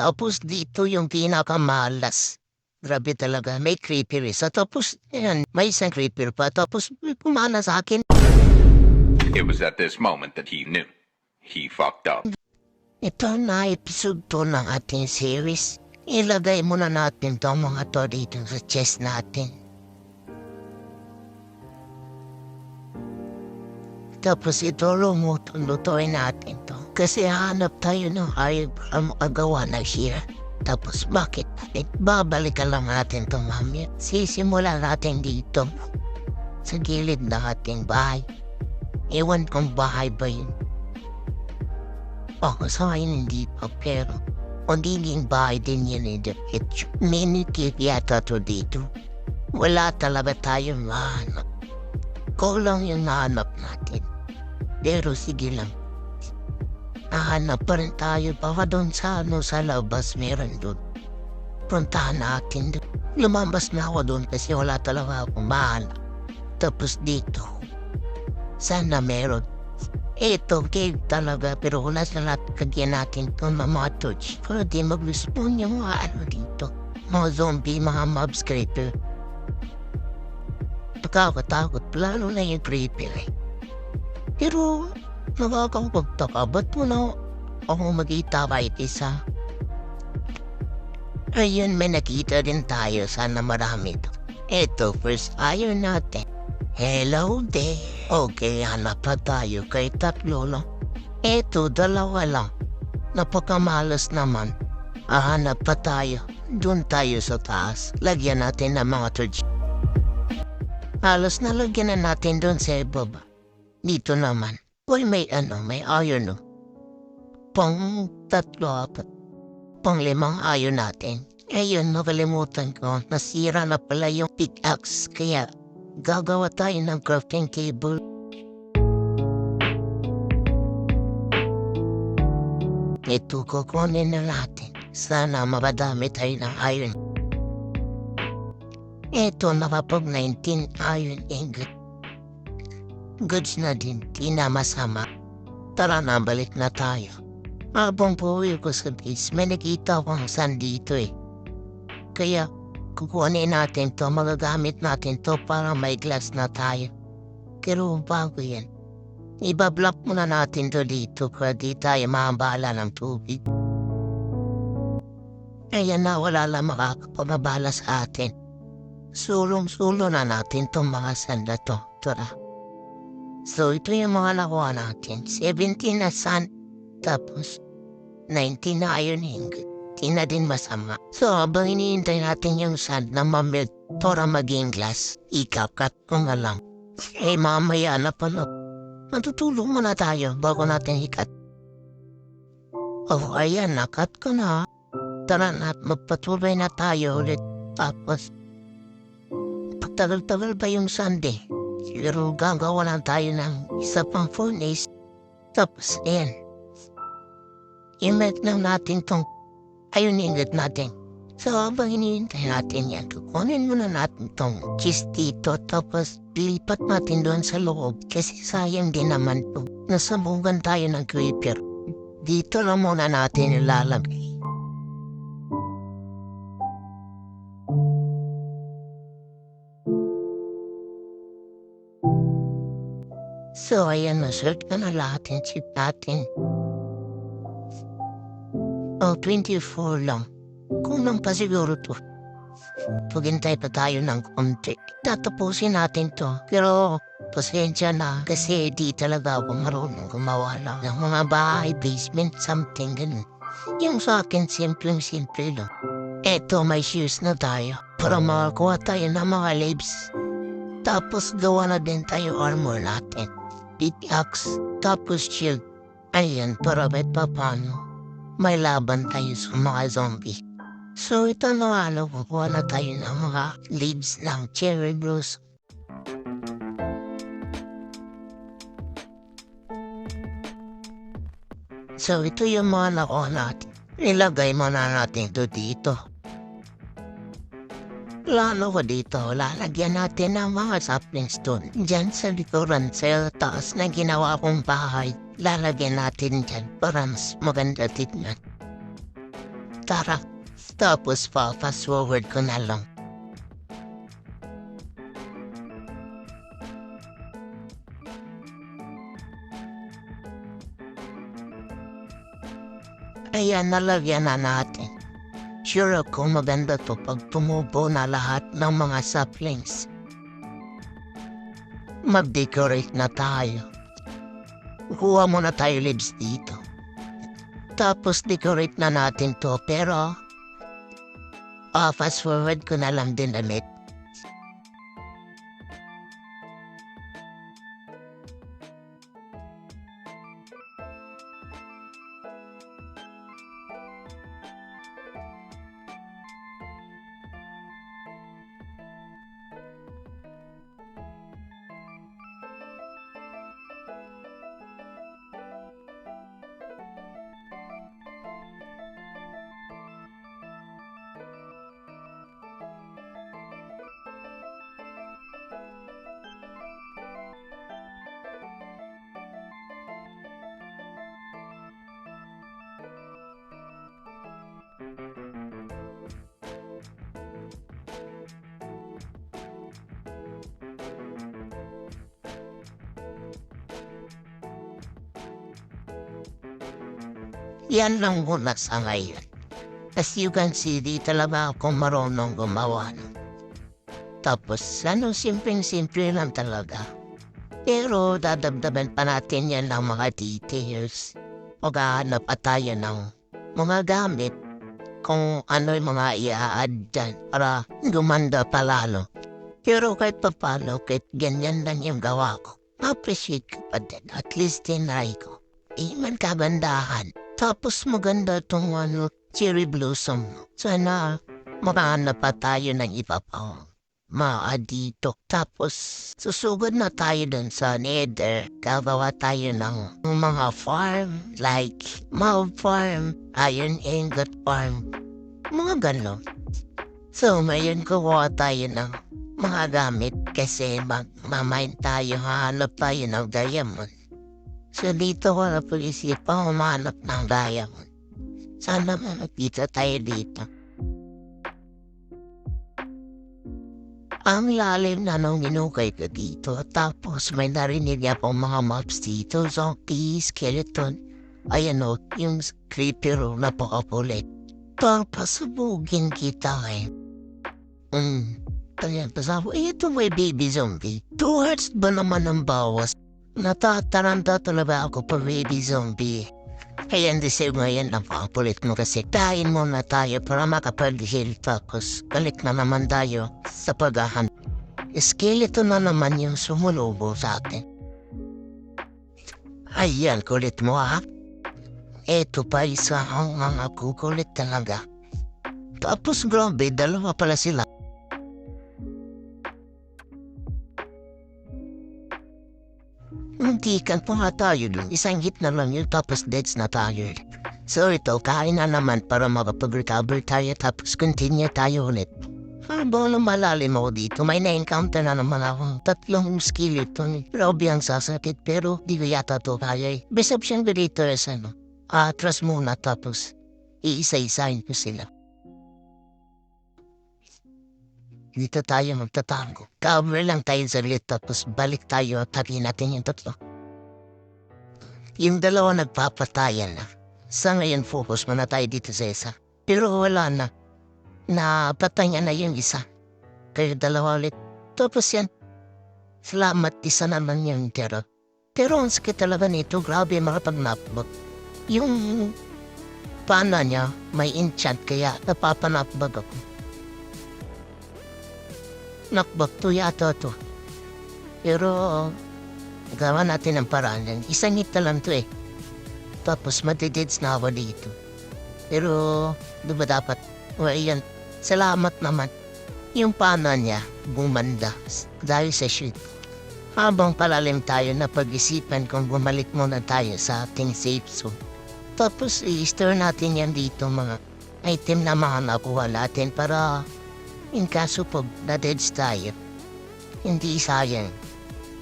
Tapos dito yung pinakamalas. Grabe talaga, may creeper isa. Tapos, ayan, may isang creeper pa. Tapos, may pumana sa akin. It was at this moment that he knew. He fucked up. Ito na episode 2 ng ating series. Ilagay muna natin to mga to dito sa chest natin. Tapos ito lutuin natin to. Kasi hanap tayo ng ayaw para makagawa na siya. Tapos bakit natin? Babalikan lang natin to mamaya. Sisimulan natin dito. Sa gilid ng ating bahay. Ewan kong bahay ba yun. Sa akin hindi pa pero magiging bahay din yun in the future. Minikit yata to dito. Wala talaga tayong mahanap. Kulang yung nahanap natin. Pero sige lang. Nahanap pa rin tayo baka doon sa labas meron doon. Puntahan natin doon. Lumabas na ako doon kasi wala talaga akong mahanap. Tapos dito. Sana meron. Ito, cave talaga, pero wala sa lahat kagyan natin ito na mga torch. Para di mag-respawn yung mga dito. Mga zombie, mga mob scraper. Nakakatakot, lalo na yung creeper eh. Pero, nakakapagtaka, ba't mo na ako mag-ita kahit isa? Ayun, may nakita din tayo, sana marami ito. Ito, first iron natin. Hello there. Okay, hanap pa tayo kay tatlo lang. Eto, dalawa lang. Napakamalas naman. Hanap pa tayo. Doon tayo sa taas. Lagyan natin ng mga torch. Halos nalagyan na natin doon sa ibaba. Dito naman. Uy, may iron no. Pang tatlo, apat. Pang limang iron natin. Ayun, nakalimutan ko. Nasira na pala yung pickaxe. Kaya gagawa tayo ng crafting table. Ito kukunin na natin. Sana mabadami tayo ng iron. Ito nakapag 19 iron ingot. Goods na din, di na masama. Tara na, balik na tayo. Habang puwi ko sa base, may nakita ko ang sand dito eh. Kaya kukunin natin to, magagamit natin to para may glass na tayo. Pero bago yan, ibablock muna natin to dito para di tayo mahabala ng tubig. Ayan na, wala lang makakapagabala sa atin. Sulong-sulo na natin tong mga sand na to. Tara. So ito yung mga nakuha natin. 17 na sand, tapos 19 na iron ingot. Di na din masama. So, habang iniintay natin yung sand na mamelt para maging glass, ikakat ko na lang. Mamaya na pala. Matutulog muna tayo bago natin ikat. Ayan, nakat ko na. Tara na, magpatuloy na tayo ulit. Tapos, pagtagal-tagal pa yung sand eh. Siguro gagawa lang tayo ng isa pang furnace. Tapos, ayan. I-melt lang natin tong ayun ingot natin. So, habang hinihintay natin yan, kukunin muna natin tong cheese dito, tapos lipat natin doon sa loob. Kasi sayang din naman to. Nasabugan tayo ng creeper. Dito lang muna natin ilalagay. So, ayan, na-search na lahat yung chip natin. 24 lang. Kulang pa siguro to. Paghintay pa tayo ng konti. Tatapusin natin to. Pero, pasensya na. Kasi di talaga ako marunong gumawa lang ng mga bahay, basement, something ganun. Yung sa akin, simple lang. Eto, may shoes na tayo. Para makakuha tayo ng mga leaves. Tapos, gawa na din tayo armor natin. Pickaxe, tapos shield. Ayan, para bet pa paano. May laban tayo sa mga zombie. So ito na kukuha na tayo ng mga leaves ng cherry blossom. So ito yung mga nakuha natin. Ilagay muna natin ito dito. Lalo ko dito, lalagyan natin ng mga sapling stone. Diyan sa likuran sa taas na ginawa kong bahay. Lalagyan natin dyan para mas maganda tignan. Tara. Tapos fast forward ko na lang. Ayan, nalagyan na natin. Sure ako maganda to pag tumubo na lahat ng mga saplings. Mag-decorate na tayo. Kuha muna tayo leaves dito. Tapos decorate na natin to pero fast forward ko na lang din ulit. Yan lang muna sa ngayon. As you can see, di talaga ako marunong gumawa. Tapos, simpleng-simple lang talaga. Pero dadagdagan pa natin yan ng mga details. Maghahanap pa tayo ng mga gamit kung ano yung mga i-add dyan para gumanda pa lalo. Pero kahit pa paano, kahit ganyan lang yung gawa ko, appreciate ko pa din. At least tinry ko. Man kagandahan. Tapos maganda itong cherry blossom. Sana makahanap pa tayo ng iba pa. Dito. Tapos susugod na tayo dun sa nether. Gagawa tayo ng mga farm. Like mob farm, iron ingot farm. Mga ganon. So ngayon kukuha tayo ng mga gamit kasi mamain tayo, hahanap tayo ng diamond. So dito ko na pag-isip pa humanap ng diamond. Sana makakita tayo dito. Ang lalim na nung minukay ko dito. Tapos may narinig akong mga mobs dito. Zombie, skeleton. Ayan o, yung creeper na pakapulit. Tapos subugin kita eh. Kaya pasabi, ito may baby zombie. 2 hearts ba naman ang bawas? Natataranta talaga ako pa baby zombie. Kaya hindi siya ngayon ang pakapulit mo kasi tayin muna tayo para makapag-heal tapos balik na naman tayo sa paghahan. Skeleton na naman yung sumulubo sa atin. Ayan, kulit mo ha. Eto pa isa ang mga kukulit talaga. Tapos grabe, dalawa pala sila. Muntikan pa nga tayo dun. Isang hit na lang yun tapos deads na tayo. So ito, kain na naman para makapag-recover tayo tapos continue tayo ulit. Habang lumalalim ako dito, may na-encounter na naman akong 3 skeleton. Grabe ang sasakit pero di ko yata to kaya eh. Bisap siyang dito atras muna tapos iisa-isahin ko sila. Dito tayo magtatango. Cover lang tayo sa lit tapos balik tayo at tabi natin yung 3. Yung 2 nagpapatayan na. Sa ngayon focus muna tayo dito sa isa. Pero wala na. Napatay na yung isa. Kaya 2 ulit. Tapos yan. Salamat, isa naman yung terror. Pero ang sakit talaga nito, grabe makapag-napbot. Yung pana niya may enchant kaya napapanapbag ako. Nakbak to yata to. Pero gawa natin ang paraan yan. Isang hit na lang to eh. Tapos matidids na ako dito. Pero diba dapat? Yan. Salamat naman. Yung pana niya bumanda dahil sa shoot. Habang palalim tayo na pag-isipan kung bumalik muna tayo sa ating safe zone. Tapos i-store natin yan dito mga item na mga nakuha natin para in kaso pag na-deads tayo, hindi sayang,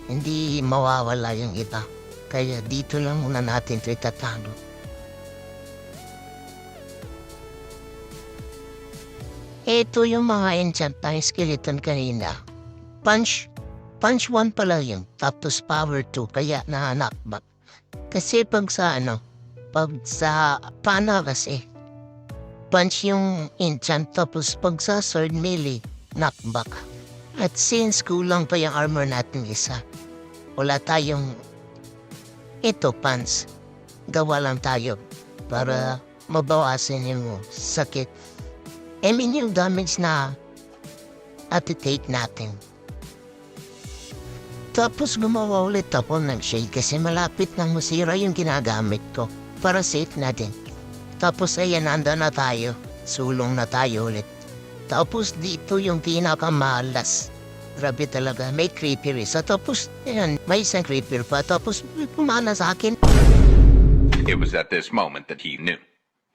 hindi mawawala yung iba. Kaya dito lang muna natin ito itatalo. Ito yung mga enchant na skeleton kanina. Punch 1 pala yun, tapos power 2, kaya na-knockback. Kasi pag sa pana kasi, punch yung enchant, tapos pag sa sword melee, knockback. At since kulang pa yung armor natin isa, wala tayong punch. Gawa lang tayo para mabawasan yung sakit. I mean yung damage na take natin. Tapos gumawa ulit ako ng shade kasi malapit nang masira yung ginagamit ko para safe natin. Tapos ayan, nanda na tayo. Sulong na tayo ulit. Tapos dito yung pinakamalas. Grabe talaga, may creeper isa. Tapos ayan, may isang creeper pa. Tapos may pumana sa akin. It was at this moment that he knew.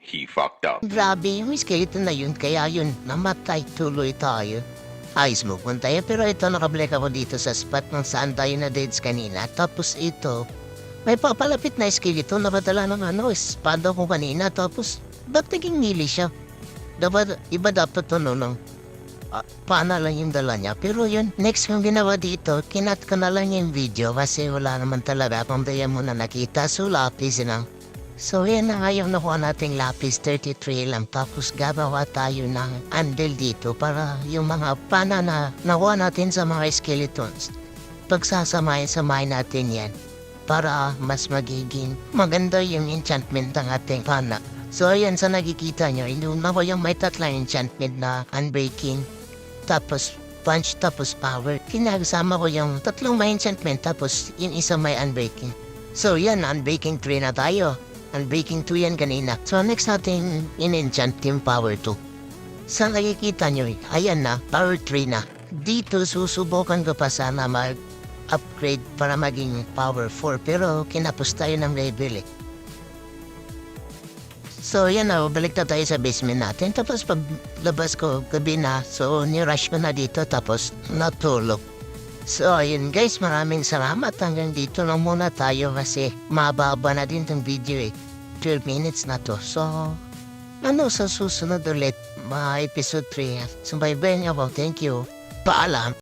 He fucked up. Grabe yung skeleton na yun, kaya yun, namatay tuloy tayo. Ayos mo kung tayo, pero ito nakablik ako dito sa spot ng saan tayo na deads kanina. Tapos ito, may papalapit na skeleton, napadala ng espada ko kanina. Tapos, ba't naging melee siya? Iba dapat ng pana lang yung dala niya. Pero yun, next kong ginawa dito, kinat ko na lang yung video kasi wala naman talaga akong daya mo na nakita. So, lapis lang. So, yan na nga yung nakuha nating lapis, 33 lang. Tapos gagawa tayo ng anvil dito para yung mga pana na nakuha natin sa mga skeletons. Pagsasamahin natin yan para mas magiging maganda yung enchantment ng ating pana. So, ayan, sa nakikita nyo, inuna ko yung may tatlang enchantment na unbreaking, tapos punch, tapos power. Kinasama ko yung tatlong may enchantment, tapos yung isa may unbreaking. So, yan, unbreaking 3 na tayo. Unbreaking 2 yan kanina. So, next natin in-enchant yung power 2. Sa nakikita nyo, ayan na, power 3 na. Dito, susubukan ko pa sana mag-upgrade para maging power 4. Pero, kinapos tayo ng level eh. So, yan na, balik na tayo sa basement natin. Tapos, paglabas ko, gabi na. So, nirush ko na dito, tapos natulog. So, ayun guys, maraming salamat. Hanggang dito lang muna tayo kasi mababa na din tong video eh. 12 minutes na to. So, sa susunod ulit, mga episode 3. So, bye-bye ako. Thank you. Paalam.